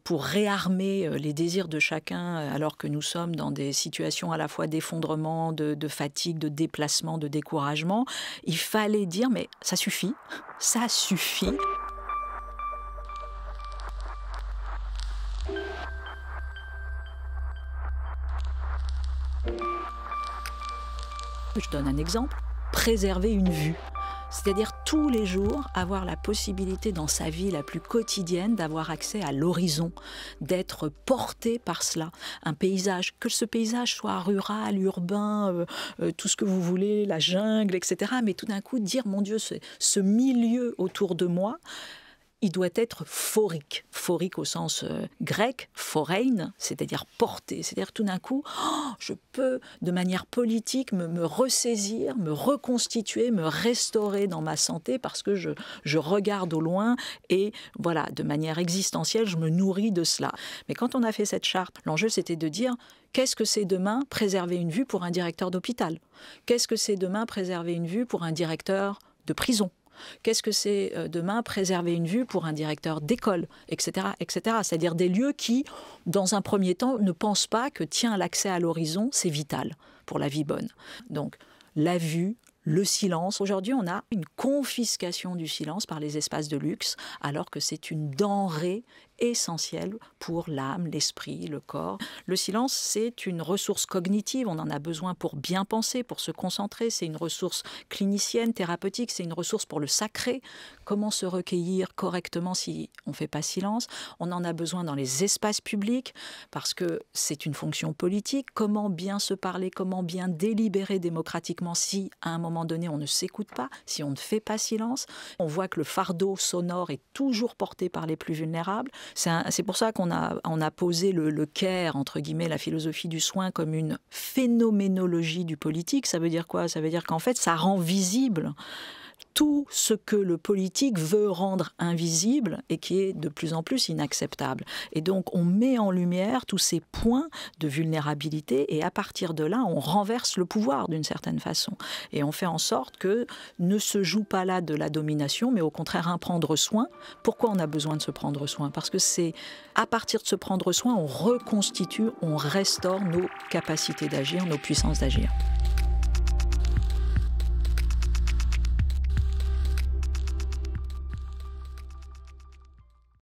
pour réarmer les désirs de chacun, alors que nous sommes dans des situations à la fois d'effondrement, de fatigue, de déplacement, de découragement. Il fallait dire, mais ça suffit, ça suffit. Je donne un exemple, préserver une vue. C'est-à-dire tous les jours avoir la possibilité dans sa vie la plus quotidienne d'avoir accès à l'horizon, d'être porté par cela. Un paysage, que ce paysage soit rural, urbain, tout ce que vous voulez, la jungle, etc. Mais tout d'un coup dire, mon Dieu, ce milieu autour de moi, il doit être phorique. Phorique au sens grec, phorein, c'est-à-dire porté. C'est-à-dire tout d'un coup, je peux, de manière politique, me ressaisir, me reconstituer, me restaurer dans ma santé parce que je regarde au loin et voilà, de manière existentielle, je me nourris de cela. Mais quand on a fait cette charte, l'enjeu c'était de dire qu'est-ce que c'est demain préserver une vue pour un directeur d'hôpital? Qu'est-ce que c'est demain préserver une vue pour un directeur de prison? Qu'est-ce que c'est demain préserver une vue pour un directeur d'école, etc., etc. C'est-à-dire des lieux qui, dans un premier temps, ne pensent pas que tiens, l'accès à l'horizon, c'est vital pour la vie bonne. Donc, la vue, le silence. Aujourd'hui, on a une confiscation du silence par les espaces de luxe, alors que c'est une denrée essentielle pour l'âme, l'esprit, le corps. Le silence, c'est une ressource cognitive, on en a besoin pour bien penser, pour se concentrer, c'est une ressource clinicienne, thérapeutique, c'est une ressource pour le sacré. Comment se recueillir correctement si on ne fait pas silence? On en a besoin dans les espaces publics, parce que c'est une fonction politique. Comment bien se parler, comment bien délibérer démocratiquement si, à un moment donné, on ne s'écoute pas, si on ne fait pas silence? On voit que le fardeau sonore est toujours porté par les plus vulnérables. C'est pour ça qu'on a posé le care, entre guillemets, la philosophie du soin, comme une phénoménologie du politique. Ça veut dire quoi? Ça veut dire qu'en fait, ça rend visible tout ce que le politique veut rendre invisible et qui est de plus en plus inacceptable. Et donc, on met en lumière tous ces points de vulnérabilité et à partir de là, on renverse le pouvoir d'une certaine façon. Et on fait en sorte que ne se joue pas là de la domination, mais au contraire un prendre soin. Pourquoi on a besoin de se prendre soin? Parce que c'est à partir de se prendre soin, on reconstitue, on restaure nos capacités d'agir, nos puissances d'agir.